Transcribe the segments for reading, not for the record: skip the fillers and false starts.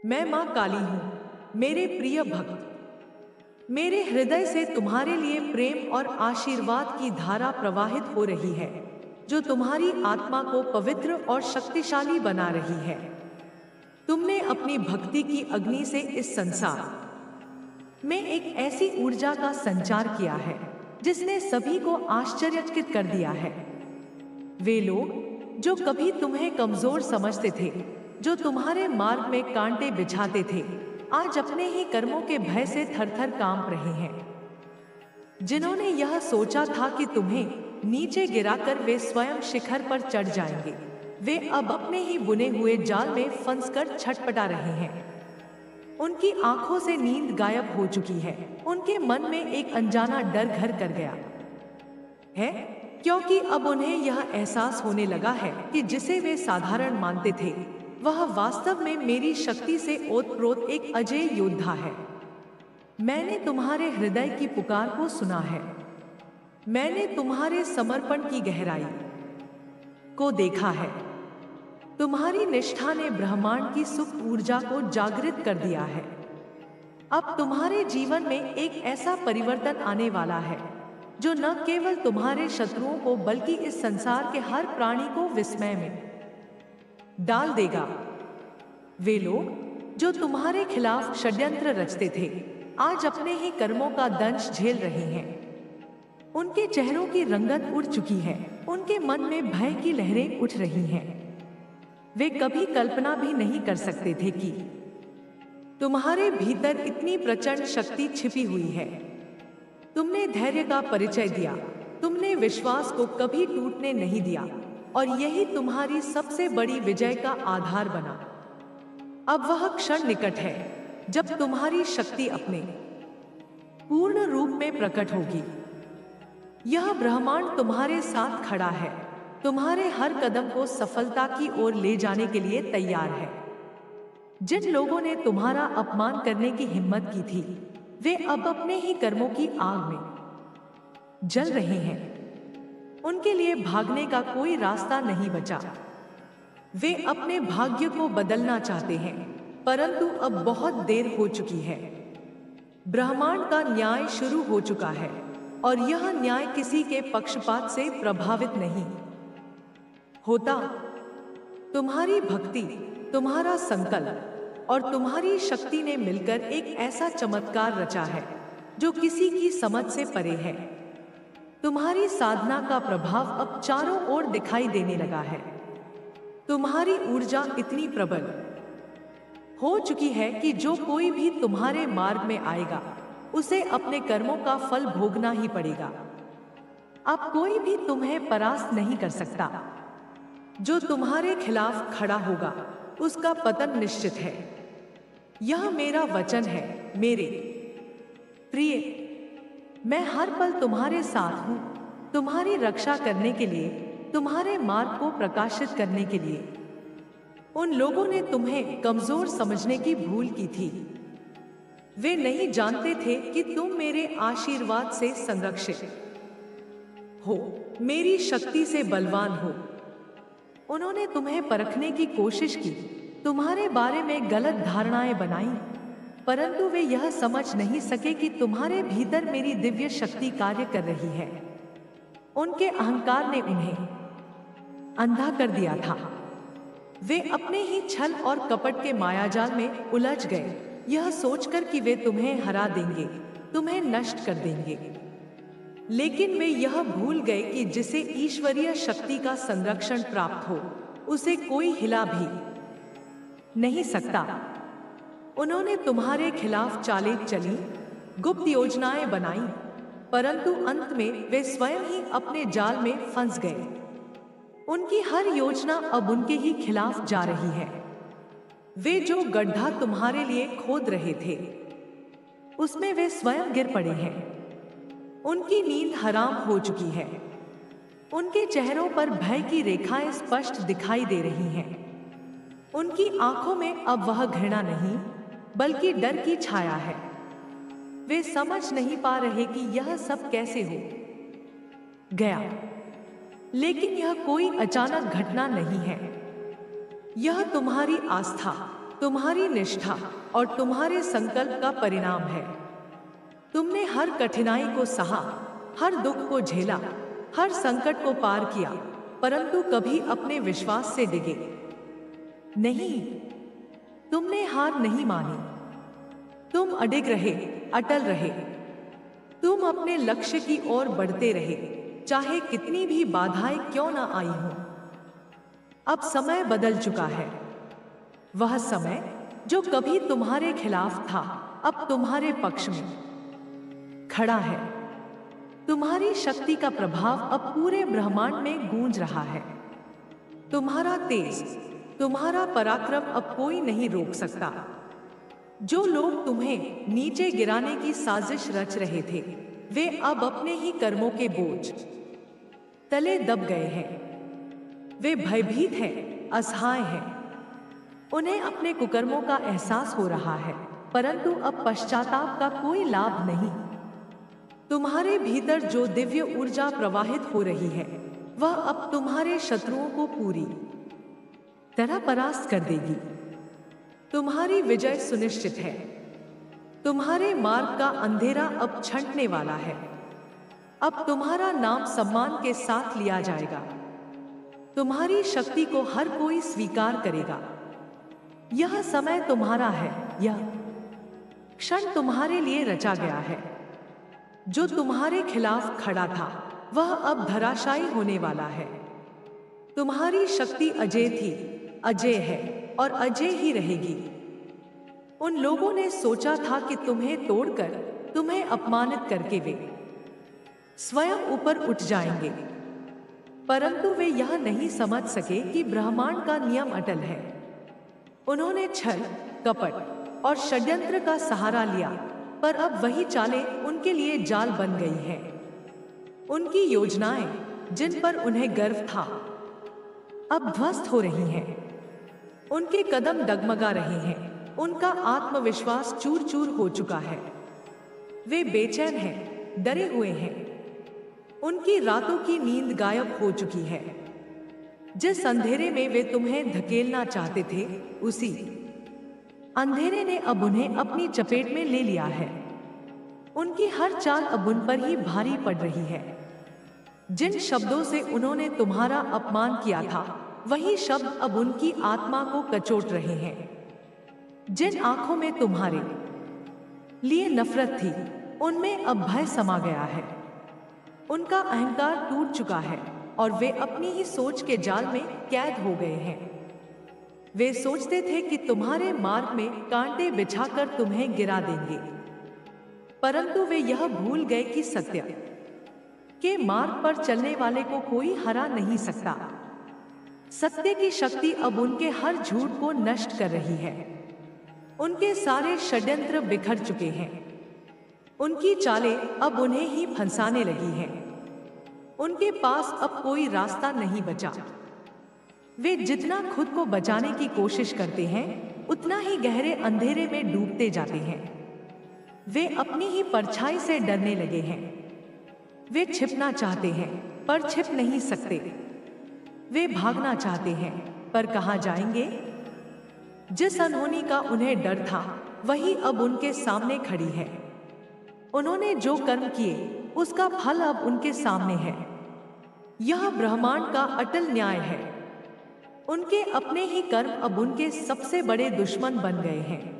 मैं माँ काली हूँ। मेरे प्रिय भक्त, मेरे हृदय से तुम्हारे लिए प्रेम और आशीर्वाद की धारा प्रवाहित हो रही है, जो तुम्हारी आत्मा को पवित्र और शक्तिशाली बना रही है। तुमने अपनी भक्ति की अग्नि से इस संसार में एक ऐसी ऊर्जा का संचार किया है, जिसने सभी को आश्चर्यचकित कर दिया है। वे लोग जो कभी तुम्हें कमजोर समझते थे, जो तुम्हारे मार्ग में कांटे बिछाते थे, आज अपने ही कर्मों के भय से थर-थर कांप रहे हैं। जिन्होंने यह सोचा था कि तुम्हें नीचे गिराकर वे स्वयं शिखर पर चढ़ जाएंगे, वे अब अपने ही बुने हुए जाल में फंसकर छटपटा रहे हैं। उनकी आंखों से नींद गायब हो चुकी है, उनके मन में एक अनजाना डर घर कर गया है, क्योंकि अब उन्हें यह एहसास होने लगा है कि जिसे वे साधारण मानते थे, वह वास्तव में मेरी शक्ति से ओतप्रोत एक अजेय योद्धा है। मैंने तुम्हारे हृदय की पुकार को सुना है। मैंने तुम्हारे समर्पण की गहराई को देखा है। तुम्हारी निष्ठा ने ब्रह्मांड की सुप्त ऊर्जा को जागृत कर दिया है। अब तुम्हारे जीवन में एक ऐसा परिवर्तन आने वाला है, जो न केवल तुम्हारे शत्रुओं को बल्कि इस संसार के हर प्राणी को विस्मय में डाल देगा। वे लोग जो तुम्हारे खिलाफ षड्यंत्र रचते थे, आज अपने ही कर्मों का दंश झेल रहे हैं। उनके चेहरों की रंगत उड़ चुकी है, उनके मन में भय की लहरें उठ रही हैं। वे कभी कल्पना भी नहीं कर सकते थे कि तुम्हारे भीतर इतनी प्रचंड शक्ति छिपी हुई है। तुमने धैर्य का परिचय दिया, तुमने विश्वास को कभी टूटने नहीं दिया, और यही तुम्हारी सबसे बड़ी विजय का आधार बना। अब वह क्षण निकट है जब तुम्हारी शक्ति अपने पूर्ण रूप में प्रकट होगी। यह ब्रह्मांड तुम्हारे साथ खड़ा है, तुम्हारे हर कदम को सफलता की ओर ले जाने के लिए तैयार है। जिन लोगों ने तुम्हारा अपमान करने की हिम्मत की थी, वे अब अपने ही कर्मों की आग में जल रहे हैं। उनके लिए भागने का कोई रास्ता नहीं बचा। वे अपने भाग्य को बदलना चाहते हैं, परंतु अब बहुत देर हो चुकी है। ब्रह्मांड का न्याय शुरू हो चुका है, और यह न्याय किसी के पक्षपात से प्रभावित नहीं होता। तुम्हारी भक्ति, तुम्हारा संकल्प और तुम्हारी शक्ति ने मिलकर एक ऐसा चमत्कार रचा है, जो किसी की समझ से परे है। तुम्हारी साधना का प्रभाव अब चारों ओर दिखाई देने लगा है। तुम्हारी ऊर्जा इतनी प्रबल हो चुकी है कि जो कोई भी तुम्हारे मार्ग में आएगा, उसे अपने कर्मों का फल भोगना ही पड़ेगा। अब कोई भी तुम्हें परास्त नहीं कर सकता। जो तुम्हारे खिलाफ खड़ा होगा, उसका पतन निश्चित है। यह मेरा वचन है, मेरे प्रिय। मैं हर पल तुम्हारे साथ हूँ, तुम्हारी रक्षा करने के लिए, तुम्हारे मार्ग को प्रकाशित करने के लिए। उन लोगों ने तुम्हें कमजोर समझने की भूल की थी। वे नहीं जानते थे कि तुम मेरे आशीर्वाद से संरक्षित हो, मेरी शक्ति से बलवान हो। उन्होंने तुम्हें परखने की कोशिश की, तुम्हारे बारे में गलत धारणाएं बनाई, परंतु वे यह समझ नहीं सके कि तुम्हारे भीतर मेरी दिव्य शक्ति कार्य कर रही है। उनके अहंकार ने उन्हें अंधा कर दिया था। वे अपने ही छल और कपट के मायाजाल में उलझ गए, यह सोचकर कि वे तुम्हें हरा देंगे, तुम्हें नष्ट कर देंगे। लेकिन वे यह भूल गए कि जिसे ईश्वरीय शक्ति का संरक्षण प्राप्त हो, उसे कोई हिला भी नहीं सकता। उन्होंने तुम्हारे खिलाफ चालें चली, गुप्त योजनाएं बनाई, परंतु अंत में वे स्वयं ही अपने जाल में फंस गए। उनकी हर योजना अब उनके ही खिलाफ जा रही है। वे जो गड्ढा तुम्हारे लिए खोद रहे थे, उसमें वे स्वयं गिर पड़े हैं। उनकी नींद हराम हो चुकी है। उनके चेहरों पर भय की रेखाएं स्पष्ट दिखाई दे रही हैं। उनकी आंखों में अब वह घृणा नहीं, बल्कि डर की छाया है। वे समझ नहीं पा रहे कि यह सब कैसे हो गया। लेकिन यह कोई अचानक घटना नहीं है। यह तुम्हारी आस्था, तुम्हारी निष्ठा और तुम्हारे संकल्प का परिणाम है। तुमने हर कठिनाई को सहा, हर दुख को झेला, हर संकट को पार किया, परंतु कभी अपने विश्वास से डिगे नहीं। तुमने हार नहीं मानी। तुम अडिग रहे, अटल रहे। तुम अपने लक्ष्य की ओर बढ़ते रहे, चाहे कितनी भी बाधाएं क्यों ना आई हों। अब समय बदल चुका है। वह समय जो कभी तुम्हारे खिलाफ था, अब तुम्हारे पक्ष में खड़ा है। तुम्हारी शक्ति का प्रभाव अब पूरे ब्रह्मांड में गूंज रहा है। तुम्हारा तेज, तुम्हारा पराक्रम अब कोई नहीं रोक सकता। जो लोग तुम्हें नीचे गिराने की साजिश रच रहे थे, वे अब अपने ही कर्मों के बोझ तले दब गए हैं। वे भयभीत हैं, असहाय हैं। उन्हें अपने कुकर्मों का एहसास हो रहा है, परंतु अब पश्चाताप का कोई लाभ नहीं। तुम्हारे भीतर जो दिव्य ऊर्जा प्रवाहित हो रही है, वह अब तुम्हारे शत्रुओं को पूरी तरह परास्त कर देगी। तुम्हारी विजय सुनिश्चित है। तुम्हारे मार्ग का अंधेरा अब छंटने वाला है। अब तुम्हारा नाम सम्मान के साथ लिया जाएगा। तुम्हारी शक्ति को हर कोई स्वीकार करेगा। यह समय तुम्हारा है। यह क्षण तुम्हारे लिए रचा गया है। जो तुम्हारे खिलाफ खड़ा था, वह अब धराशायी होने वाला है। तुम्हारी शक्ति अजेय थी, अजेय है और अजेय ही रहेगी। उन लोगों ने सोचा था कि तुम्हें तोड़कर, तुम्हें अपमानित करके वे स्वयं ऊपर उठ जाएंगे, परंतु वे यह नहीं समझ सके कि ब्रह्मांड का नियम अटल है। उन्होंने छल, कपट और षड्यंत्र का सहारा लिया, पर अब वही चालें उनके लिए जाल बन गई हैं। उनकी योजनाएं, जिन पर उन्हें गर्व था, अब ध्वस्त हो रही हैं। उनके कदम डगमगा रहे हैं। उनका आत्मविश्वास चूर चूर हो चुका है। वे बेचैन हैं, डरे हुए हैं। उनकी रातों की नींद गायब हो चुकी है। जिस अंधेरे में वे तुम्हें धकेलना चाहते थे, उसी अंधेरे ने अब उन्हें अपनी चपेट में ले लिया है। उनकी हर चाल अब उन पर ही भारी पड़ रही है। जिन शब्दों से उन्होंने तुम्हारा अपमान किया था, वही शब्द अब उनकी आत्मा को कचोट रहे हैं। जिन आंखों में तुम्हारे लिए नफरत थी, उनमें अब भय समा गया है। उनका अहंकार टूट चुका है और वे अपनी ही सोच के जाल में कैद हो गए हैं। वे सोचते थे कि तुम्हारे मार्ग में कांटे बिछाकर तुम्हें गिरा देंगे, परंतु वे यह भूल गए कि सत्य के मार्ग पर चलने वाले को कोई हरा नहीं सकता। सत्य की शक्ति अब उनके हर झूठ को नष्ट कर रही है। उनके सारे षड्यंत्र बिखर चुके हैं। उनकी चालें अब उन्हें ही फंसाने लगी हैं। उनके पास अब कोई रास्ता नहीं बचा। वे जितना खुद को बचाने की कोशिश करते हैं, उतना ही गहरे अंधेरे में डूबते जाते हैं। वे अपनी ही परछाई से डरने लगे हैं। वे छिपना चाहते हैं, पर छिप नहीं सकते। वे भागना चाहते हैं, पर कहाँ जाएंगे? जिस अनहोनी का उन्हें डर था, वही अब उनके सामने खड़ी है। उन्होंने जो कर्म किए, उसका फल अब उनके सामने है। यह ब्रह्मांड का अटल न्याय है। उनके अपने ही कर्म अब उनके सबसे बड़े दुश्मन बन गए हैं।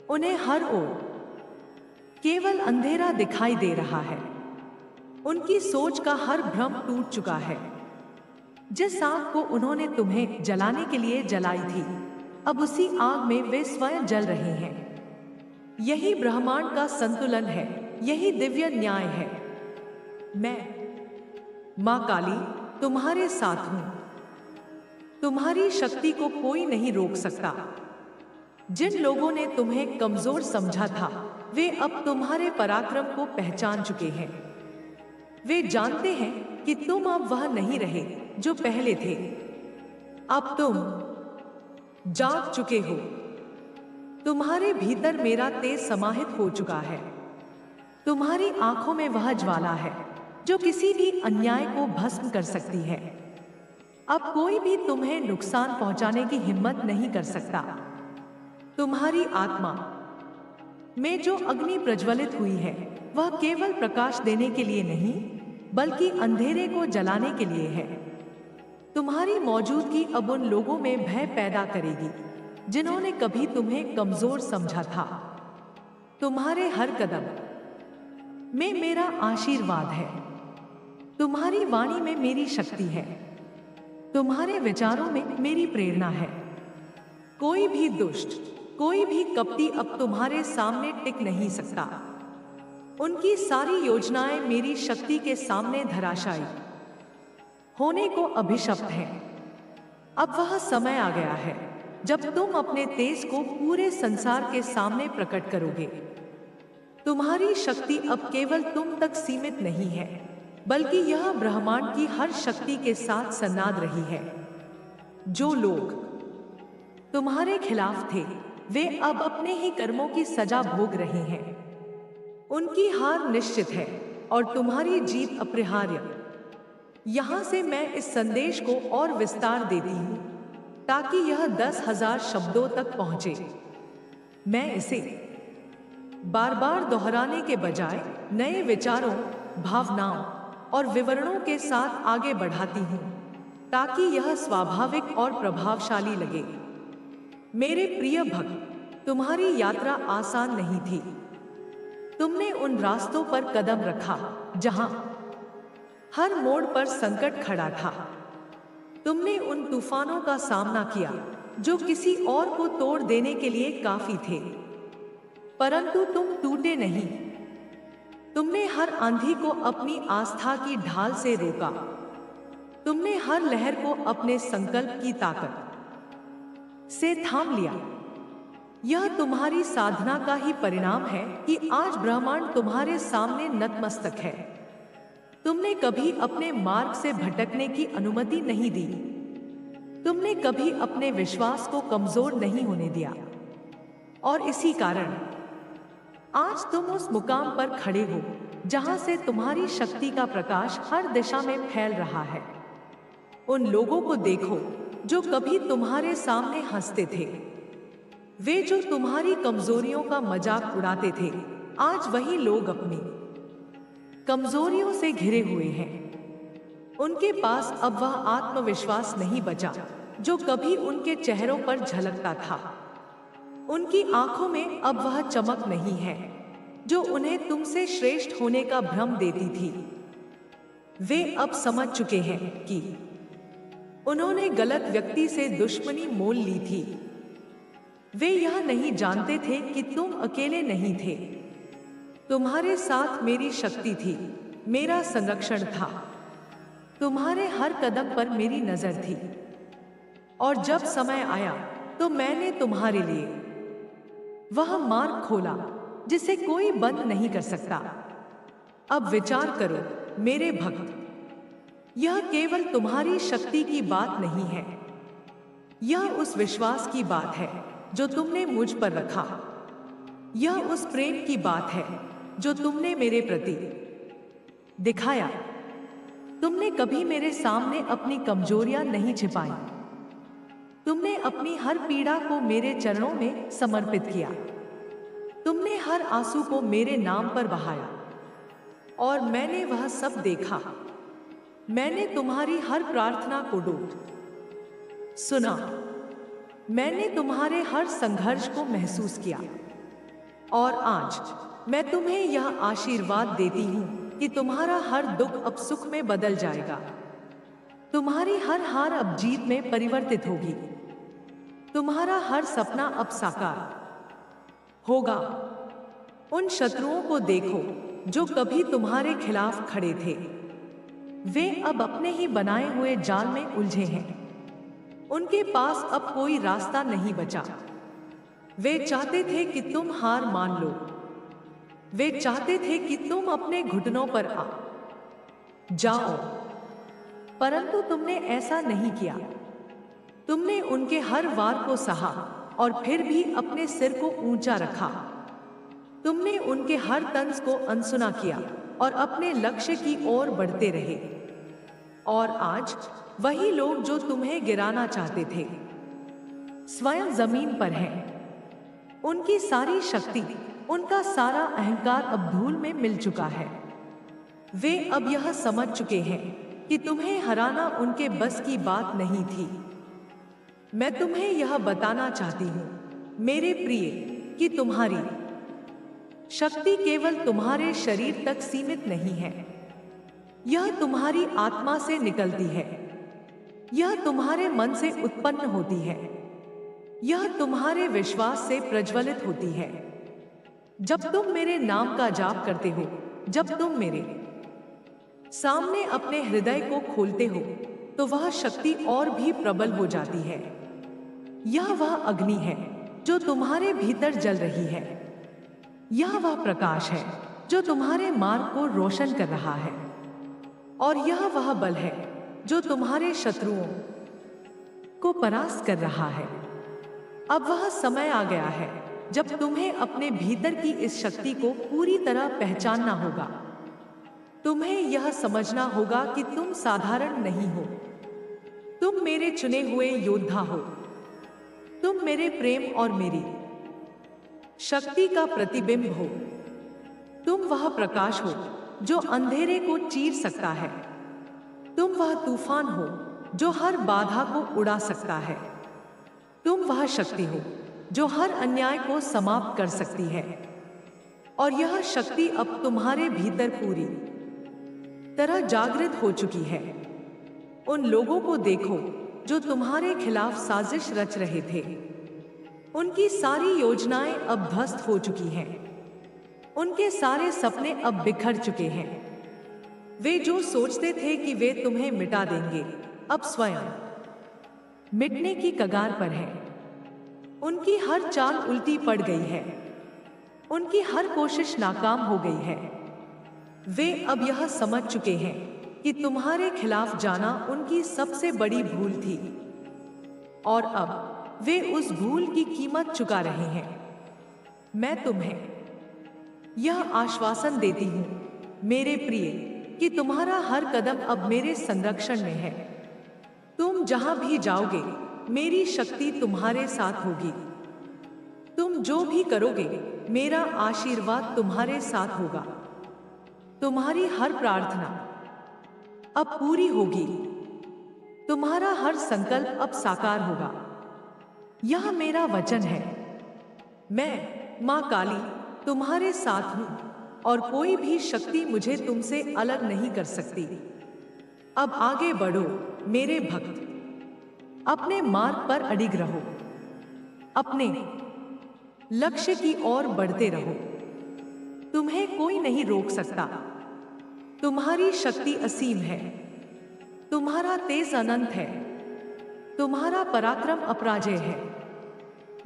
उन्हें हर ओर केवल अंधेरा दिखाई दे रहा है। उनकी सोच का हर भ्रम टूट चुका है। जिस आग को उन्होंने तुम्हें जलाने के लिए जलाई थी, अब उसी आग में वे स्वयं जल रहे हैं। यही ब्रह्मांड का संतुलन है। यही दिव्य न्याय है। मैं मां काली तुम्हारे साथ हूं। तुम्हारी शक्ति को कोई नहीं रोक सकता। जिन लोगों ने तुम्हें कमजोर समझा था, वे अब तुम्हारे पराक्रम को पहचान चुके हैं। वे जानते हैं कि तुम अब वह नहीं रहे जो पहले थे। अब तुम जाग चुके हो। तुम्हारे भीतर मेरा तेज समाहित हो चुका है। तुम्हारी आंखों में वह ज्वाला है जो किसी भी अन्याय को भस्म कर सकती है। अब कोई भी तुम्हें नुकसान पहुंचाने की हिम्मत नहीं कर सकता। तुम्हारी आत्मा में जो अग्नि प्रज्वलित हुई है वह केवल प्रकाश देने के लिए नहीं बल्कि अंधेरे को जलाने के लिए है। तुम्हारी मौजूदगी अब उन लोगों में भय पैदा करेगी जिन्होंने कभी तुम्हें कमजोर समझा था। तुम्हारे हर कदम में मेरा आशीर्वाद है। तुम्हारी वाणी में मेरी शक्ति है। तुम्हारे विचारों में मेरी प्रेरणा है। कोई भी दुष्ट, कोई भी कपटी अब तुम्हारे सामने टिक नहीं सकता। उनकी सारी योजनाएं मेरी शक्ति के सामने धराशायी होने को अभिशप्त हैं। अब वह समय आ गया है जब तुम अपने तेज को पूरे संसार के सामने प्रकट करोगे। तुम्हारी शक्ति अब केवल तुम तक सीमित नहीं है बल्कि यह ब्रह्मांड की हर शक्ति के साथ सन्नाद रही है। जो लोग तुम्हारे खिलाफ थे वे अब अपने ही कर्मों की सजा भोग रहे हैं। उनकी हार निश्चित है और तुम्हारी जीत अपरिहार्य। यहां से मैं इस संदेश को और विस्तार देती हूं ताकि यह 10,000 शब्दों तक पहुंचे। मैं इसे बार बार दोहराने के बजाय नए विचारों, भावनाओं और विवरणों के साथ आगे बढ़ाती हूं ताकि यह स्वाभाविक और प्रभावशाली लगे। मेरे प्रिय भक्त, तुम्हारी यात्रा आसान नहीं थी। तुमने उन रास्तों पर कदम रखा जहां हर मोड़ पर संकट खड़ा था। तुमने उन तूफानों का सामना किया जो किसी और को तोड़ देने के लिए काफी थे, परंतु तुम टूटे नहीं। तुमने हर आंधी को अपनी आस्था की ढाल से रोका। तुमने हर लहर को अपने संकल्प की ताकत से थाम लिया। यह तुम्हारी साधना का ही परिणाम है कि आज ब्रह्मांड तुम्हारे सामने नतमस्तक है। तुमने कभी अपने मार्ग से भटकने की अनुमति नहीं दी। तुमने कभी अपने विश्वास को कमजोर नहीं होने दिया और इसी कारण आज तुम उस मुकाम पर खड़े हो जहां से तुम्हारी शक्ति का प्रकाश हर दिशा में फैल रहा है। उन लोगों को देखो जो कभी तुम्हारे सामने हंसते थे। वे जो तुम्हारी कमजोरियों का मजाक उड़ाते थे, आज वही लोग अपनी कमजोरियों से घिरे हुए हैं। उनके पास अब वह आत्मविश्वास नहीं बचा जो कभी उनके चेहरों पर झलकता था। उनकी आंखों में अब वह चमक नहीं है जो उन्हें तुमसे श्रेष्ठ होने का भ्रम देती थी। वे अब समझ चुके हैं कि उन्होंने गलत व्यक्ति से दुश्मनी मोल ली थी। वे यह नहीं जानते थे कि तुम अकेले नहीं थे। तुम्हारे साथ मेरी शक्ति थी, मेरा संरक्षण था। तुम्हारे हर कदम पर मेरी नजर थी और जब समय आया तो मैंने तुम्हारे लिए वह मार्ग खोला जिसे कोई बंद नहीं कर सकता। अब विचार करो मेरे भक्त, यह केवल तुम्हारी शक्ति की बात नहीं है, यह उस विश्वास की बात है जो तुमने मुझ पर रखा। यह उस प्रेम की बात है जो तुमने मेरे प्रति दिखाया। तुमने कभी मेरे सामने अपनी कमजोरियां नहीं छिपाई। तुमने अपनी हर पीड़ा को मेरे चरणों में समर्पित किया। तुमने हर आंसू को मेरे नाम पर बहाया और मैंने वह सब देखा। मैंने तुम्हारी हर प्रार्थना को डूब सुना। मैंने तुम्हारे हर संघर्ष को महसूस किया और आज मैं तुम्हें यह आशीर्वाद देती हूं कि तुम्हारा हर दुख अब सुख में बदल जाएगा। तुम्हारी हर हार अब जीत में परिवर्तित होगी। तुम्हारा हर सपना अब साकार होगा। उन शत्रुओं को देखो जो कभी तुम्हारे खिलाफ खड़े थे। वे अब अपने ही बनाए हुए जाल में उलझे हैं। उनके पास अब कोई रास्ता नहीं बचा। वे चाहते थे कि तुम हार मान लो। वे चाहते थे कि तुम अपने घुटनों पर आ जाओ, परंतु तुमने ऐसा नहीं किया। तुमने उनके हर वार को सहा और फिर भी अपने सिर को ऊंचा रखा। तुमने उनके हर तंज को अनसुना किया और अपने लक्ष्य की ओर बढ़ते रहे। और आज वही लोग जो तुम्हें गिराना चाहते थे स्वयं जमीन पर हैं। उनकी सारी शक्ति, उनका सारा अहंकार अब धूल में मिल चुका है। वे अब यह समझ चुके हैं कि तुम्हें हराना उनके बस की बात नहीं थी। मैं तुम्हें यह बताना चाहती हूँ मेरे प्रिय कि तुम्हारी शक्ति केवल तुम्हारे शरीर तक सीमित नहीं है। यह तुम्हारी आत्मा से निकलती है, यह तुम्हारे मन से उत्पन्न होती है, यह तुम्हारे विश्वास से प्रज्वलित होती है। जब तुम मेरे नाम का जाप करते हो, जब तुम मेरे सामने अपने हृदय को खोलते हो, तो वह शक्ति और भी प्रबल हो जाती है। यह वह अग्नि है जो तुम्हारे भीतर जल रही है। यह वह प्रकाश है जो तुम्हारे मार्ग को रोशन कर रहा है। और यह वह बल है जो तुम्हारे शत्रुओं को परास्त कर रहा है। अब वह समय आ गया है जब तुम्हें अपने भीतर की इस शक्ति को पूरी तरह पहचानना होगा। तुम्हें यह समझना होगा कि तुम साधारण नहीं हो। तुम मेरे चुने हुए योद्धा हो। तुम मेरे प्रेम और मेरी शक्ति का प्रतिबिंब हो। तुम वह प्रकाश हो जो अंधेरे को चीर सकता है। तुम वह तूफान हो जो हर बाधा को उड़ा सकता है। तुम वह शक्ति हो जो हर अन्याय को समाप्त कर सकती है। और यह शक्ति अब तुम्हारे भीतर पूरी तरह जागृत हो चुकी है। उन लोगों को देखो जो तुम्हारे खिलाफ साजिश रच रहे थे। उनकी सारी योजनाएं अब ध्वस्त हो चुकी हैं। उनके सारे सपने अब बिखर चुके हैं। वे जो सोचते थे कि वे तुम्हें मिटा देंगे, अब स्वयं मिटने की कगार पर हैं। उनकी हर चाल उल्टी पड़ गई है। उनकी हर कोशिश नाकाम हो गई है। वे अब यह समझ चुके हैं कि तुम्हारे खिलाफ जाना उनकी सबसे बड़ी भूल थी। और अब वे उस भूल की कीमत चुका रहे हैं। मैं तुम्हें यह आश्वासन देती हूँ मेरे प्रिय कि तुम्हारा हर कदम अब मेरे संरक्षण में है। तुम जहां भी जाओगे, मेरी शक्ति तुम्हारे साथ होगी। तुम जो भी करोगे, मेरा आशीर्वाद तुम्हारे साथ होगा। तुम्हारी हर प्रार्थना अब पूरी होगी। तुम्हारा हर संकल्प अब साकार होगा। यह मेरा वचन है। मैं मां काली तुम्हारे साथ हूं और कोई भी शक्ति मुझे तुमसे अलग नहीं कर सकती। अब आगे बढ़ो मेरे भक्त। अपने मार्ग पर अडिग रहो। अपने लक्ष्य की ओर बढ़ते रहो। तुम्हें कोई नहीं रोक सकता। तुम्हारी शक्ति असीम है। तुम्हारा तेज अनंत है। तुम्हारा पराक्रम अपराजेय है।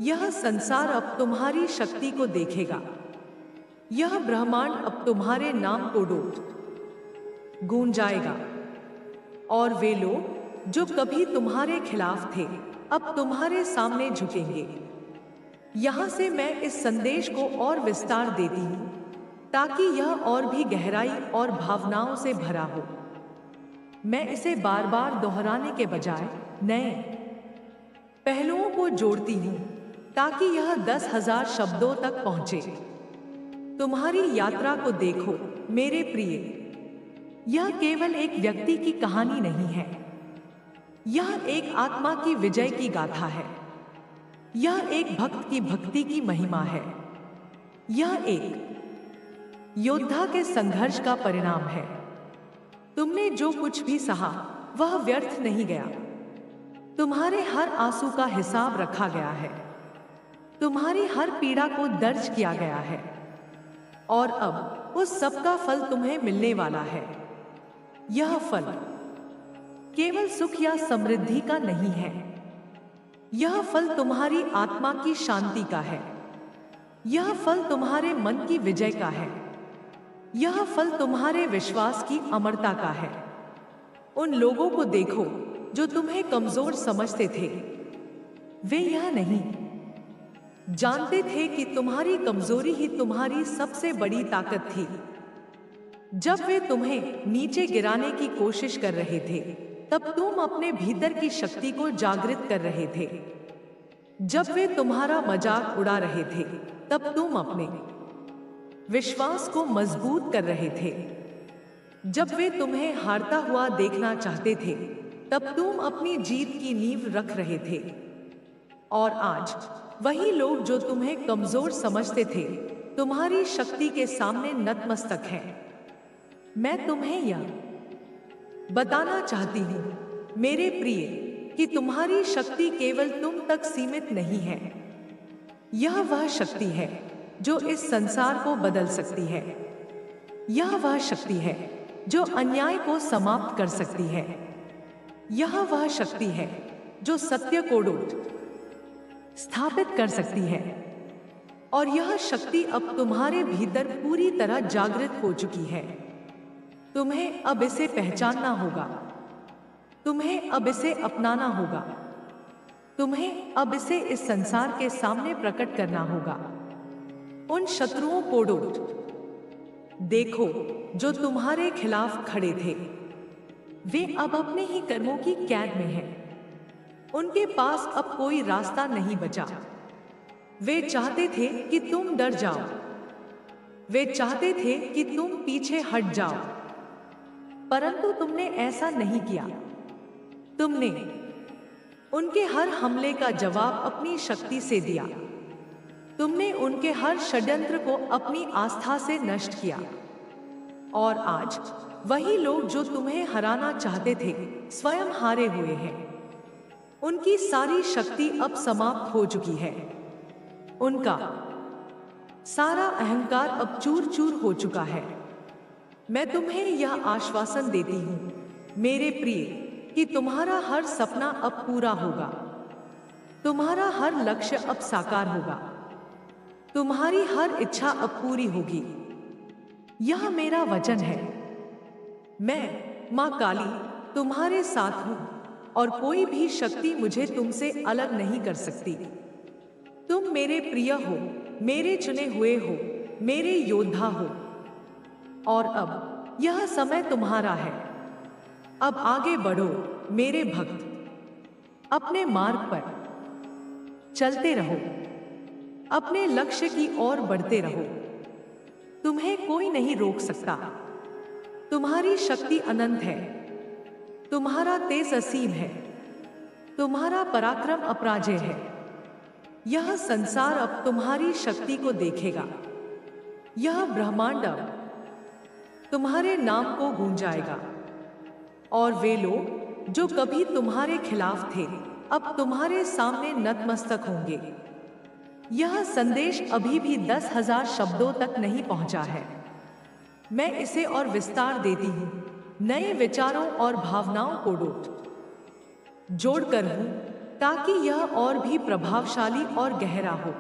यह संसार अब तुम्हारी शक्ति को देखेगा। यह ब्रह्मांड अब तुम्हारे नाम को गूंजाएगा। और वे लोग जो कभी तुम्हारे खिलाफ थे, अब तुम्हारे सामने झुकेंगे। यहां से मैं इस संदेश को और विस्तार देती हूं ताकि यह और भी गहराई और भावनाओं से भरा हो। मैं इसे बार बार दोहराने के बजाय नए पहलुओं को जोड़ती हूं ताकि यह 10,000 शब्दों तक पहुंचे। तुम्हारी यात्रा को देखो मेरे प्रिय। यह केवल एक व्यक्ति की कहानी नहीं है। यह एक आत्मा की विजय की गाथा है। यह एक भक्त की भक्ति की महिमा है। यह एक योद्धा के संघर्ष का परिणाम है। तुमने जो कुछ भी सहा वह व्यर्थ नहीं गया। तुम्हारे हर आंसू का हिसाब रखा गया है। तुम्हारी हर पीड़ा को दर्ज किया गया है। और अब उस सब का फल तुम्हें मिलने वाला है। यह फल केवल सुख या समृद्धि का नहीं है। यह फल तुम्हारी आत्मा की शांति का है। यह फल तुम्हारे मन की विजय का है। यह फल तुम्हारे विश्वास की अमरता का है। उन लोगों को देखो जो तुम्हें कमजोर समझते थे। वे यह नहीं जानते थे कि तुम्हारी कमजोरी ही तुम्हारी सबसे बड़ी ताकत थी। जब वे तुम्हें नीचे गिराने की कोशिश कर रहे थे, तब तुम अपने भीतर की शक्ति को जागृत कर रहे थे। जब वे तुम्हारा मजाक उड़ा रहे थे, तब तुम अपने विश्वास को मजबूत कर रहे थे। जब वे तुम्हें हारता हुआ देखना चाहते थे, तब तुम अपनी जीत की नींव रख रहे थे। और आज वही लोग जो तुम्हें कमजोर समझते थे, तुम्हारी शक्ति के सामने नतमस्तक हैं। मैं तुम्हें यह बताना चाहती हूँ मेरे प्रिय, कि तुम्हारी शक्ति केवल तुम तक सीमित नहीं है। यह वह शक्ति है जो इस संसार को बदल सकती है। यह वह शक्ति है जो अन्याय को समाप्त कर सकती है। यह वह शक्ति है जो सत्य को स्थापित कर सकती है। और यह शक्ति अब तुम्हारे भीतर पूरी तरह जागृत हो चुकी है। तुम्हें अब इसे पहचानना होगा। तुम्हें अब इसे अपनाना होगा। तुम्हें अब इसे इस संसार के सामने प्रकट करना होगा। उन शत्रुओं को देखो जो तुम्हारे खिलाफ खड़े थे। वे अब अपने ही कर्मों की कैद में हैं। उनके पास अब कोई रास्ता नहीं बचा। वे चाहते थे कि तुम डर जाओ। वे चाहते थे कि तुम पीछे हट जाओ, परंतु तुमने ऐसा नहीं किया। तुमने उनके हर हमले का जवाब अपनी शक्ति से दिया। तुमने उनके हर षड्यंत्र को अपनी आस्था से नष्ट किया। और आज वही लोग जो तुम्हें हराना चाहते थे, स्वयं हारे हुए हैं। उनकी सारी शक्ति अब समाप्त हो चुकी है। उनका सारा अहंकार अब चूर चूर हो चुका है। मैं तुम्हें यह आश्वासन देती हूँ मेरे प्रिय, कि तुम्हारा हर सपना अब पूरा होगा। तुम्हारा हर लक्ष्य अब साकार होगा। तुम्हारी हर इच्छा अब पूरी होगी। यह मेरा वचन है। मैं माँ काली तुम्हारे साथ हूँ, और कोई भी शक्ति मुझे तुमसे अलग नहीं कर सकती। तुम मेरे प्रिय हो, मेरे चुने हुए हो, मेरे योद्धा हो। और अब यह समय तुम्हारा है। अब आगे बढ़ो मेरे भक्त। अपने मार्ग पर चलते रहो। अपने लक्ष्य की ओर बढ़ते रहो। तुम्हें कोई नहीं रोक सकता। तुम्हारी शक्ति अनंत है। तुम्हारा तेज असीम है। तुम्हारा पराक्रम अपराजेय है। यह संसार अब तुम्हारी शक्ति को देखेगा। यह ब्रह्मांड अब तुम्हारे नाम को गूंजाएगा। और वे लोग जो कभी तुम्हारे खिलाफ थे, अब तुम्हारे सामने नतमस्तक होंगे। यह संदेश अभी भी 10,000 शब्दों तक नहीं पहुंचा है। मैं इसे और विस्तार देती हूँ, नए विचारों और भावनाओं को जोड़कर हूँ, ताकि यह और भी प्रभावशाली और गहरा हो।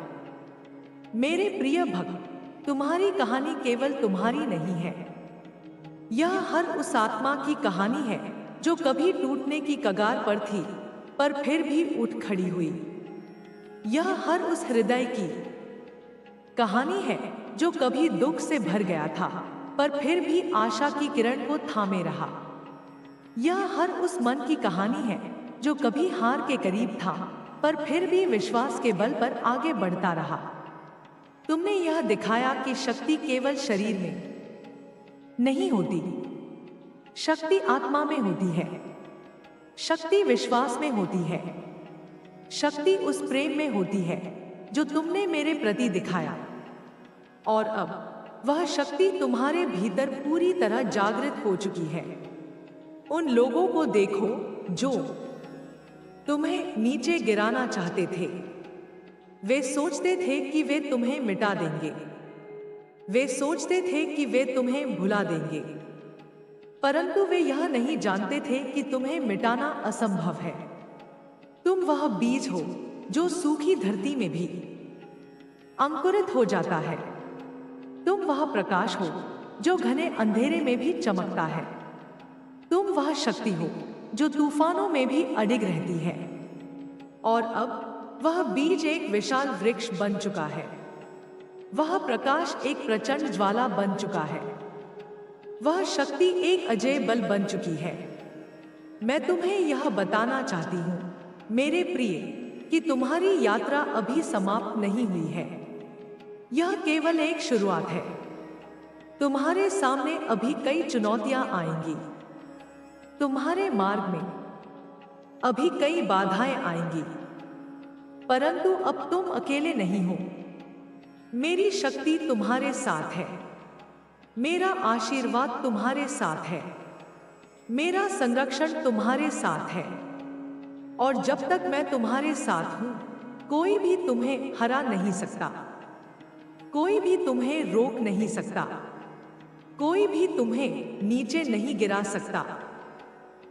मेरे प्रिय भक्त, तुम्हारी कहानी केवल तुम्हारी नहीं है। यह हर उस आत्मा की कहानी है जो कभी टूटने की कगार पर थी, पर फिर भी उठ खड़ी हुई। यह हर उस हृदय की कहानी है जो कभी दुख से भर गया था, पर फिर भी आशा की किरण को थामे रहा। यह हर उस मन की कहानी है जो कभी हार के करीब था, पर फिर भी विश्वास के बल पर आगे बढ़ता रहा। तुमने यह दिखाया कि शक्ति केवल शरीर में नहीं होती। शक्ति आत्मा में होती है। शक्ति विश्वास में होती है। शक्ति उस प्रेम में होती है जो तुमने मेरे प्रति दिखाया। और अब वह शक्ति तुम्हारे भीतर पूरी तरह जागृत हो चुकी है। उन लोगों को देखो जो तुम्हें नीचे गिराना चाहते थे। वे सोचते थे कि वे तुम्हें मिटा देंगे। वे सोचते थे कि वे तुम्हें भुला देंगे, परंतु वे यह नहीं जानते थे कि तुम्हें मिटाना असंभव है। तुम वह बीज हो जो सूखी धरती में भी अंकुरित हो जाता है। तुम वह प्रकाश हो जो घने अंधेरे में भी चमकता है। तुम वह शक्ति हो जो तूफानों में भी अडिग रहती है। और अब वह बीज एक विशाल वृक्ष बन चुका है। वह प्रकाश एक प्रचंड ज्वाला बन चुका है। वह शक्ति एक अजय बल बन चुकी है। मैं तुम्हें यह बताना चाहती हूँ मेरे प्रिय, कि तुम्हारी यात्रा अभी समाप्त नहीं हुई है। यह केवल एक शुरुआत है। तुम्हारे सामने अभी कई चुनौतियां आएंगी। तुम्हारे मार्ग में अभी कई बाधाएं आएंगी, परंतु अब तुम अकेले नहीं हो। मेरी शक्ति तुम्हारे साथ है। मेरा आशीर्वाद तुम्हारे साथ है। मेरा संरक्षण तुम्हारे साथ है। और जब तक मैं तुम्हारे साथ हूं, कोई भी तुम्हें हरा नहीं सकता। कोई भी तुम्हें रोक नहीं सकता। कोई भी तुम्हें नीचे नहीं गिरा सकता।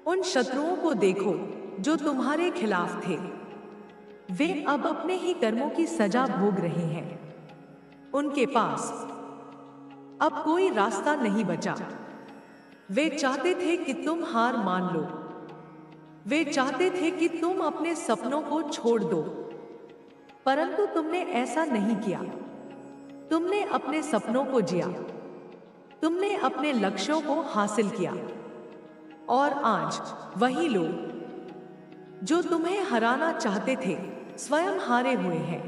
उन शत्रुओं को देखो जो तुम्हारे खिलाफ थे। वे अब अपने ही कर्मों की सजा भोग रहे हैं। उनके पास अब कोई रास्ता नहीं बचा। वे चाहते थे कि तुम हार मान लो। वे चाहते थे कि तुम अपने सपनों को छोड़ दो, परंतु तुमने ऐसा नहीं किया। तुमने अपने सपनों को जिया। तुमने अपने लक्ष्यों को हासिल किया। और आज वही लोग जो तुम्हें हराना चाहते थे, स्वयं हारे हुए हैं।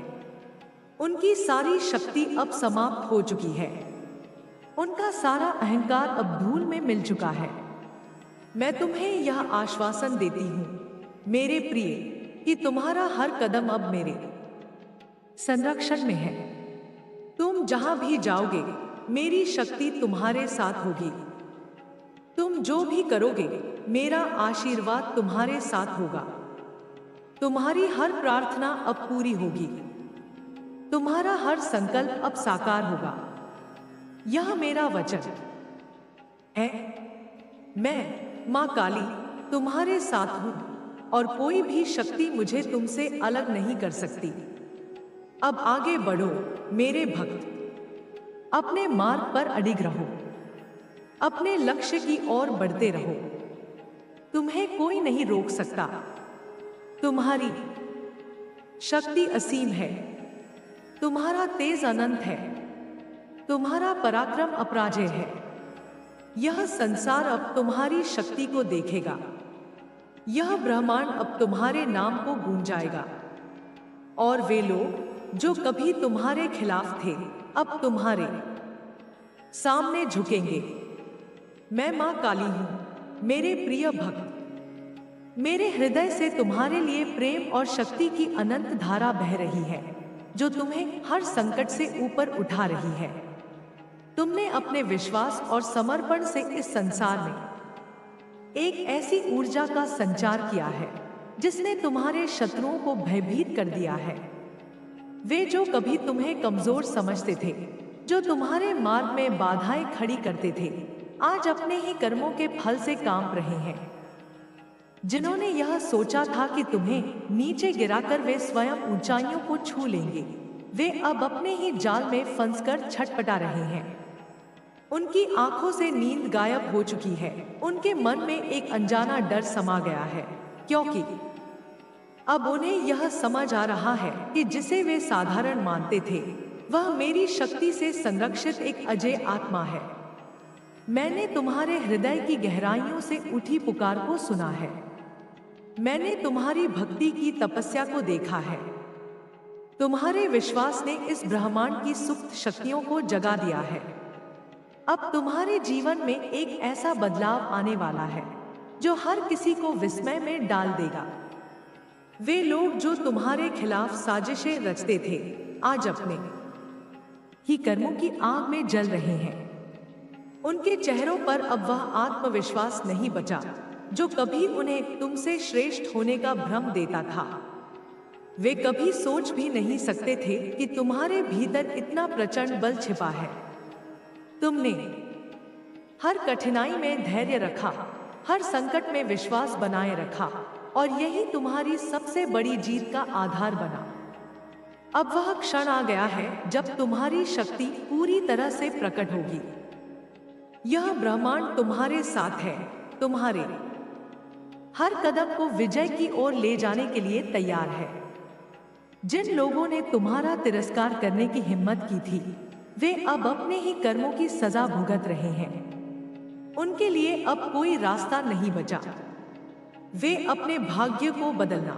उनकी सारी शक्ति अब समाप्त हो चुकी है। उनका सारा अहंकार अब धूल में मिल चुका है। मैं तुम्हें यह आश्वासन देती हूँ, मेरे प्रिय, कि तुम्हारा हर कदम अब मेरे संरक्षण में है। तुम जहां भी जाओगे, मेरी शक्ति तुम्हारे साथ होगी। तुम जो भी करोगे, मेरा आशीर्वाद तुम्हारे साथ होगा। तुम्हारी हर प्रार्थना अब पूरी होगी। तुम्हारा हर संकल्प अब साकार होगा। यह मेरा वचन है। मैं मां काली तुम्हारे साथ हूं और कोई भी शक्ति मुझे तुमसे अलग नहीं कर सकती। अब आगे बढ़ो मेरे भक्त। अपने मार्ग पर अडिग रहो। अपने लक्ष्य की ओर बढ़ते रहो। तुम्हें कोई नहीं रोक सकता। तुम्हारी शक्ति असीम है। तुम्हारा तेज अनंत है। तुम्हारा पराक्रम अपराजेय है। यह संसार अब तुम्हारी शक्ति को देखेगा। यह ब्रह्मांड अब तुम्हारे नाम को गूंजाएगा। और वे लोग जो कभी तुम्हारे खिलाफ थे, अब तुम्हारे सामने झुकेंगे। मैं मां काली हूं, मेरे प्रिय भक्त। मेरे हृदय से तुम्हारे लिए प्रेम और शक्ति की अनंत धारा बह रही है, जो तुम्हें हर संकट से ऊपर उठा रही है। तुमने अपने विश्वास और समर्पण से इस संसार में एक ऐसी ऊर्जा का संचार किया है, जिसने तुम्हारे शत्रुओं को भयभीत कर दिया है। वे जो कभी तुम्हें कमजोर समझते थे, जो तुम्हारे मार्ग में बाधाएं खड़ी करते थे, आज अपने ही कर्मों के फल से कांप रहे हैं। जिन्होंने यह सोचा था कि तुम्हें नीचे गिराकर वे स्वयं ऊंचाइयों को छू लेंगे, वे अब अपने ही जाल में फंसकर छटपटा रहे हैं। उनकी आंखों से नींद गायब हो चुकी है। उनके मन में एक अनजाना डर समा गया है, क्योंकि अब उन्हें यह समझ आ रहा है कि जिसे वे साधारण मानते थे, वह मेरी शक्ति से संरक्षित एक अजय आत्मा है। मैंने तुम्हारे हृदय की गहराइयों से उठी पुकार को सुना है। मैंने तुम्हारी भक्ति की तपस्या को देखा है। तुम्हारे विश्वास ने इस ब्रह्मांड की सुप्त शक्तियों को जगा दिया है। अब तुम्हारे जीवन में एक ऐसा बदलाव आने वाला है, जो हर किसी को विस्मय में डाल देगा। वे लोग जो तुम्हारे खिलाफ साजिशें रचते थे, आज अपने ही कर्मों की आग में जल रहे हैं। उनके चेहरों पर अब वह आत्मविश्वास नहीं बचा, जो कभी उन्हें तुमसे श्रेष्ठ होने का भ्रम देता था। वे कभी सोच भी नहीं सकते थे कि तुम्हारे भीतर इतना प्रचंड बल छिपा है। तुमने हर कठिनाई में धैर्य रखा, हर संकट में विश्वास बनाए रखा, और यही तुम्हारी सबसे बड़ी जीत का आधार बना। अब वह क्षण आ गया है जब तुम्हारी शक्ति पूरी तरह से प्रकट होगी। यह ब्रह्मांड तुम्हारे साथ है। तुम्हारे हर कदम को विजय की ओर ले जाने के लिए तैयार है। जिन लोगों ने तुम्हारा तिरस्कार करने की हिम्मत की थी, वे अब अपने ही कर्मों की सजा भुगत रहे हैं। उनके लिए अब कोई रास्ता नहीं बचा। वे अपने भाग्य को बदलना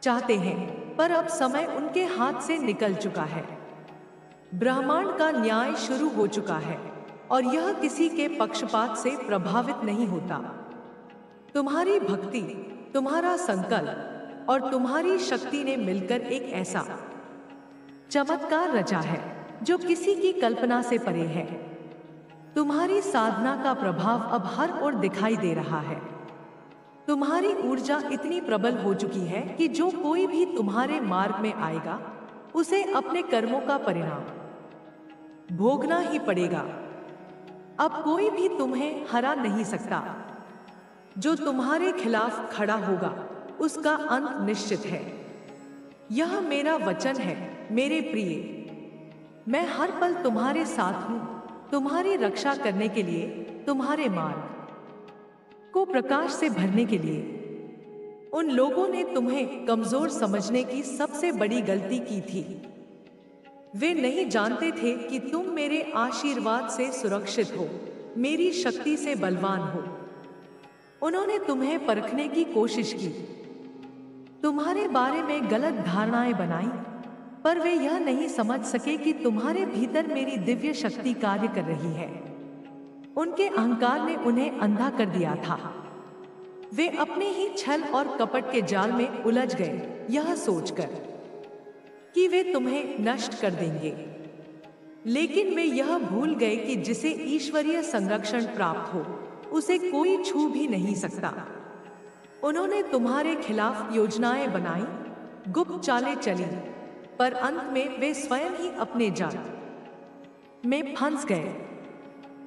चाहते हैं, पर अब समय उनके हाथ से निकल चुका है। ब्रह्मांड का न्याय शुरू हो चुका है और यह किसी के पक्षपात से प्रभावित नहीं होता। तुम्हारी भक्ति, तुम्हारा संकल्प और तुम्हारी शक्ति ने मिलकर एक ऐसा चमत्कार रचा है जो किसी की कल्पना से परे है। तुम्हारी साधना का प्रभाव अब हर ओर दिखाई दे रहा है। तुम्हारी ऊर्जा इतनी प्रबल हो चुकी है कि जो कोई भी तुम्हारे मार्ग में आएगा उसे अपने कर्मों का परिणाम भोगना ही पड़ेगा। अब कोई भी तुम्हें हरा नहीं सकता। जो तुम्हारे खिलाफ खड़ा होगा उसका अंत निश्चित है। यह मेरा वचन है मेरे प्रिय। मैं हर पल तुम्हारे साथ हूँ, तुम्हारी रक्षा करने के लिए, तुम्हारे मार्ग को प्रकाश से भरने के लिए। उन लोगों ने तुम्हें कमजोर समझने की सबसे बड़ी गलती की थी। वे नहीं जानते थे कि तुम मेरे आशीर्वाद से सुरक्षित हो, मेरी शक्ति से बलवान हो। उन्होंने तुम्हें परखने की कोशिश की, तुम्हारे बारे में गलत धारणाएं बनाई, पर वे यह नहीं समझ सके कि तुम्हारे भीतर मेरी दिव्य शक्ति कार्य कर रही है। उनके अहंकार ने उन्हें अंधा कर दिया था। वे अपने ही छल और कपट के जाल में उलझ गए, यह सोचकर कि वे तुम्हें नष्ट कर देंगे। लेकिन वे यह भूल गए कि जिसे ईश्वरीय संरक्षण प्राप्त हो उसे कोई छू भी नहीं सकता। उन्होंने तुम्हारे खिलाफ योजनाएं बनाई, गुप्त चालें चली, पर अंत में वे स्वयं ही अपने जाल में फंस गए।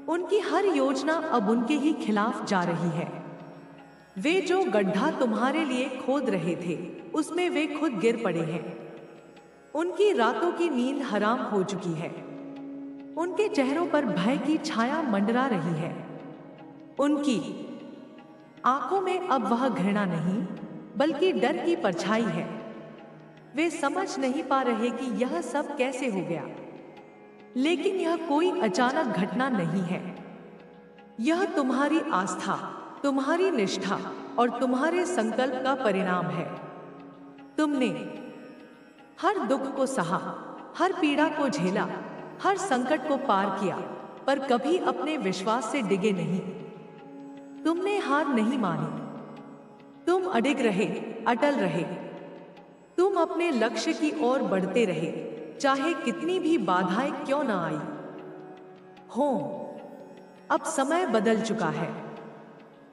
उनकी हर योजना अब उनके ही खिलाफ जा रही है। वे जो गड्ढा तुम्हारे लिए खोद रहे थे उसमें वे खुद गिर पड़े हैं। उनकी रातों की नींद हराम हो चुकी है। उनके चेहरों पर भय की छाया मंडरा रही है। उनकी आंखों में अब वह घृणा नहीं बल्कि डर की परछाई है। वे समझ नहीं पा रहे कि यह सब कैसे हो गया, लेकिन यह कोई अचानक घटना नहीं है। यह तुम्हारी आस्था, तुम्हारी निष्ठा और तुम्हारे संकल्प का परिणाम है। तुमने हर दुख को सहा, हर पीड़ा को झेला, हर संकट को पार किया, पर कभी अपने विश्वास से डिगे नहीं। तुमने हार नहीं मानी। तुम अडिग रहे, अटल रहे। तुम अपने लक्ष्य की ओर बढ़ते रहे, चाहे कितनी भी बाधाएं क्यों न आई हो। अब समय बदल चुका है।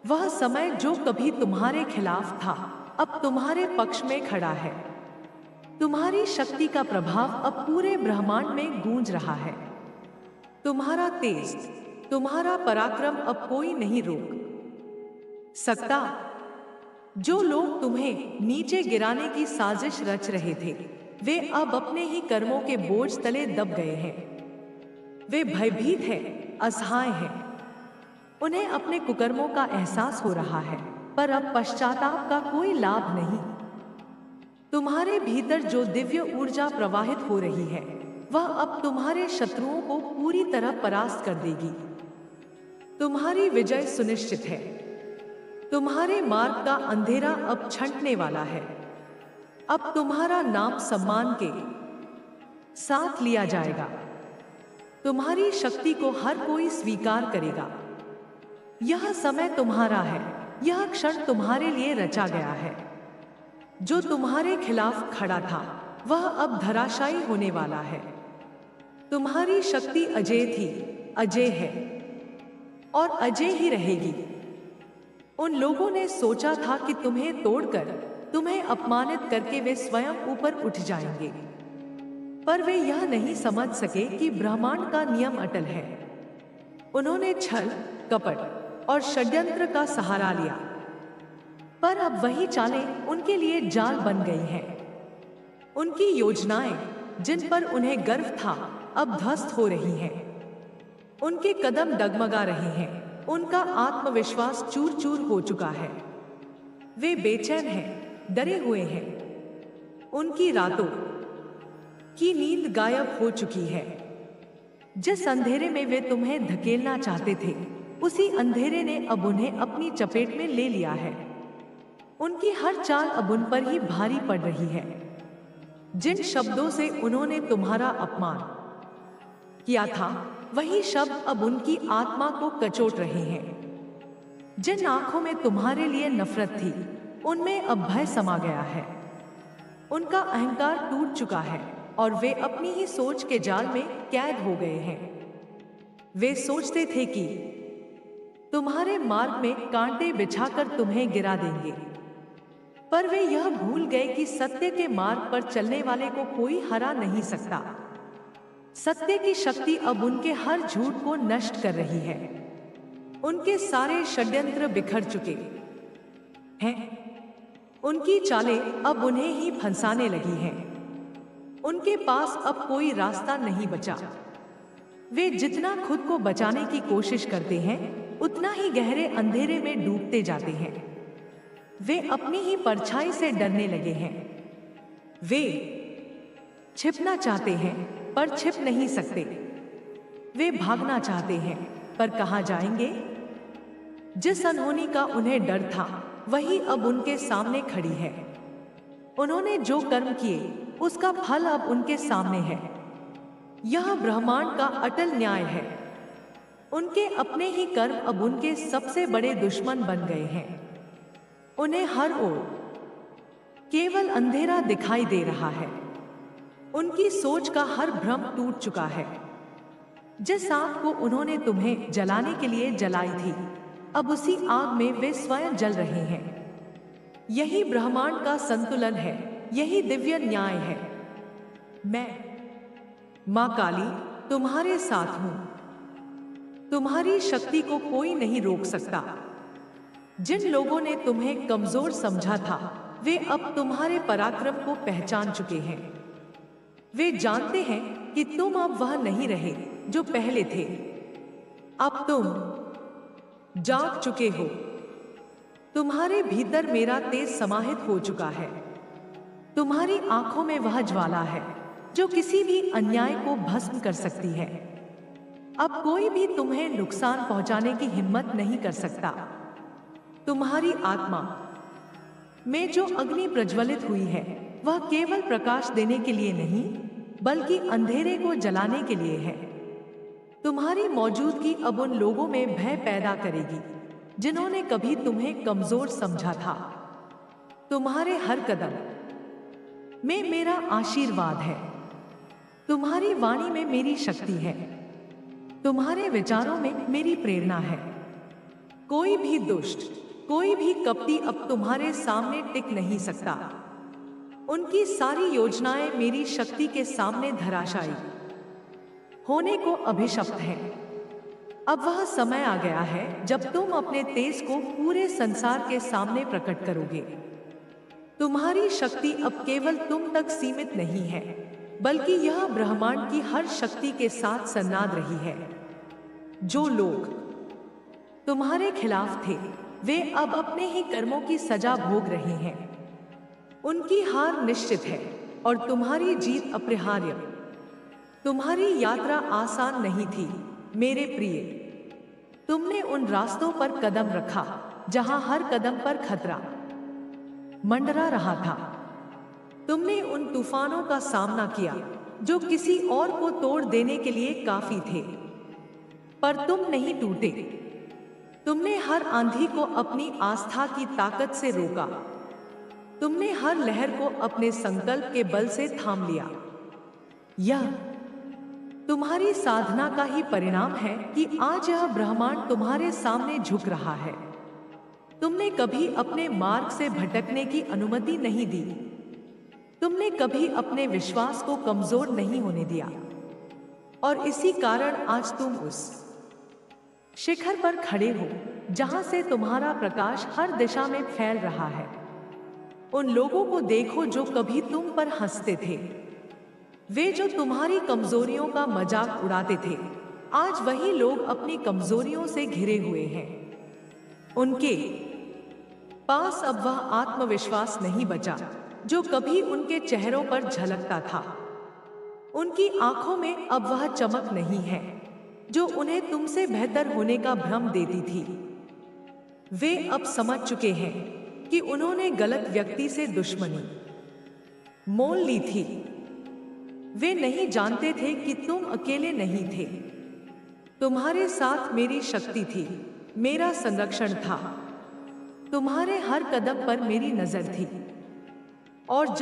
वह समय जो कभी तुम्हारे खिलाफ था अब तुम्हारे पक्ष में खड़ा है। तुम्हारी शक्ति का प्रभाव अब पूरे ब्रह्मांड में गूंज रहा है। तुम्हारा तेज, तुम्हारा पराक्रम अब कोई नहीं रोक सकता। जो लोग तुम्हें नीचे गिराने की साजिश रच रहे थे वे अब अपने ही कर्मों के बोझ तले दब गए हैं। वे भयभीत हैं, असहाय हैं। उन्हें अपने कुकर्मों का एहसास हो रहा है, पर अब पश्चाताप का कोई लाभ नहीं। तुम्हारे भीतर जो दिव्य ऊर्जा प्रवाहित हो रही है वह अब तुम्हारे शत्रुओं को पूरी तरह परास्त कर देगी। तुम्हारी विजय सुनिश्चित है। तुम्हारे मार्ग का अंधेरा अब छंटने वाला है। अब तुम्हारा नाम सम्मान के साथ लिया जाएगा। तुम्हारी शक्ति को हर कोई स्वीकार करेगा। यह समय तुम्हारा है। यह क्षण तुम्हारे लिए रचा गया है। जो तुम्हारे खिलाफ खड़ा था वह अब धराशायी होने वाला है। तुम्हारी शक्ति अजेय थी, अजेय है और अजेय ही रहेगी। उन लोगों ने सोचा था कि तुम्हें तोड़कर, तुम्हें अपमानित करके वे स्वयं ऊपर उठ जाएंगे, पर वे यह नहीं समझ सके कि ब्रह्मांड का नियम अटल है। उन्होंने छल, कपट और षड्यंत्र का सहारा लिया, पर अब वही चालें उनके लिए जाल बन गई हैं। उनकी योजनाएं, जिन पर उन्हें गर्व था, अब ध्वस्त हो रही हैं। उनके कदम डगमगा रहे हैं। उनका आत्मविश्वास चूर चूर हो चुका है। वे बेचैन हैं, डरे हुए हैं। उनकी रातों की नींद गायब हो चुकी है। जिस अंधेरे में वे तुम्हें धकेलना चाहते थे उसी अंधेरे ने अब उन्हें अपनी चपेट में ले लिया है। उनकी हर चाल अब उन पर ही भारी पड़ रही है। जिन शब्दों से उन्होंने तुम्हारा अपमान किया था, वही शब्द अब उनकी आत्मा को कचोट रहे हैं। जिन आंखों में तुम्हारे लिए नफरत थी, उनमें अब भय समा गया है। उनका अहंकार टूट चुका है और वे अपनी ही सोच के जाल में कैद हो गए हैं। वे सोचते थे कि तुम्हारे मार्ग में कांटे बिछाकर तुम्हें गिरा देंगे, पर वे यह भूल गए कि सत्य के मार्ग पर चलने वाले को कोई हरा नहीं सकता। सत्य की शक्ति अब उनके हर झूठ को नष्ट कर रही है। उनके सारे षड्यंत्र बिखर चुके हैं। उनकी चालें अब उन्हें ही फंसाने लगी हैं। उनके पास अब कोई रास्ता नहीं बचा। वे जितना खुद को बचाने की कोशिश करते हैं, उतना ही गहरे अंधेरे में डूबते जाते हैं। वे अपनी ही परछाई से डरने लगे हैं। वे छिपना चाहते हैं, पर छिप नहीं सकते। वे भागना चाहते हैं, पर कहाँ जाएंगे? जिस अनहोनी का उन्हें डर था, वही अब उनके सामने खड़ी है। उन्होंने जो कर्म किए, उसका फल अब उनके सामने है। यह ब्रह्मांड का अटल न्याय है। उनके अपने ही कर्म अब उनके सबसे बड़े दुश्मन बन गए हैं। उन्हें हर ओर केवल अंधेरा दिखाई दे रहा है। उनकी सोच का हर भ्रम टूट चुका है। जिस आग को उन्होंने तुम्हें जलाने के लिए जलाई थी, अब उसी आग में वे स्वयं जल रहे हैं। यही ब्रह्मांड का संतुलन है, यही दिव्य न्याय है। मैं मां काली तुम्हारे साथ हूं। तुम्हारी शक्ति को कोई नहीं रोक सकता। जिन लोगों ने तुम्हें कमजोर समझा था, वे अब तुम्हारे पराक्रम को पहचान चुके हैं। वे जानते हैं कि तुम अब वह नहीं रहे जो पहले थे। अब तुम जाग चुके हो। तुम्हारे भीतर मेरा तेज समाहित हो चुका है। तुम्हारी आंखों में वह ज्वाला है जो किसी भी अन्याय को भस्म कर सकती है। अब कोई भी तुम्हें नुकसान पहुंचाने की हिम्मत नहीं कर सकता। तुम्हारी आत्मा में जो अग्नि प्रज्वलित हुई है, वह केवल प्रकाश देने के लिए नहीं, बल्कि अंधेरे को जलाने के लिए है। तुम्हारी मौजूदगी अब उन लोगों में भय पैदा करेगी जिन्होंने कभी तुम्हें कमजोर समझा था। तुम्हारे हर कदम में मेरा आशीर्वाद है। तुम्हारी वाणी में मेरी शक्ति है। तुम्हारे विचारों में मेरी प्रेरणा है। कोई भी दुष्ट, कोई भी कपटी अब तुम्हारे सामने टिक नहीं सकता। उनकी सारी योजनाएं मेरी शक्ति के सामने धराशायी होने को अभिशप्त है। अब वह समय आ गया है जब तुम अपने तेज को पूरे संसार के सामने प्रकट करोगे। तुम्हारी शक्ति अब केवल तुम तक सीमित नहीं है, बल्कि यह ब्रह्मांड की हर शक्ति के साथ सन्नाद रही है। जो लोग तुम्हारे खिलाफ थे, वे अब अपने ही कर्मों की सजा भोग रहे हैं। उनकी हार निश्चित है और तुम्हारी जीत अपरिहार्य। तुम्हारी यात्रा आसान नहीं थी मेरे प्रिय। तुमने उन रास्तों पर कदम रखा जहां हर कदम पर खतरा मंडरा रहा था। तुमने उन तूफानों का सामना किया जो किसी और को तोड़ देने के लिए काफी थे, पर तुम नहीं टूटे। तुमने हर आंधी को अपनी आस्था की ताकत से रोका। तुमने हर लहर को अपने संकल्प के बल से थाम लिया। यह तुम्हारी साधना का ही परिणाम है कि आज यह ब्रह्मांड तुम्हारे सामने झुक रहा है। तुमने कभी अपने मार्ग से भटकने की अनुमति नहीं दी। तुमने कभी अपने विश्वास को कमजोर नहीं होने दिया, और इसी कारण आज तुम उस शिखर पर खड़े हो जहां से तुम्हारा प्रकाश हर दिशा में फैल रहा है। उन लोगों को देखो जो कभी तुम पर हंसते थे। वे जो तुम्हारी कमजोरियों का मजाक उड़ाते थे, आज वही लोग अपनी कमजोरियों से घिरे हुए हैं। उनके पास अब वह आत्मविश्वास नहीं बचा जो कभी उनके चेहरों पर झलकता था। उनकी आंखों में अब वह चमक नहीं है जो उन्हें तुमसे बेहतर होने का भ्रम देती थी। वे अब समझ चुके हैं कि उन्होंने गलत व्यक्ति से दुश्मनी मोल ली थी। वे नहीं जानते थे कि तुम अकेले नहीं थे। तुम्हारे साथ मेरी शक्ति थी, मेरा संरक्षण था। तुम्हारे हर कदम पर मेरी नजर थी। और जब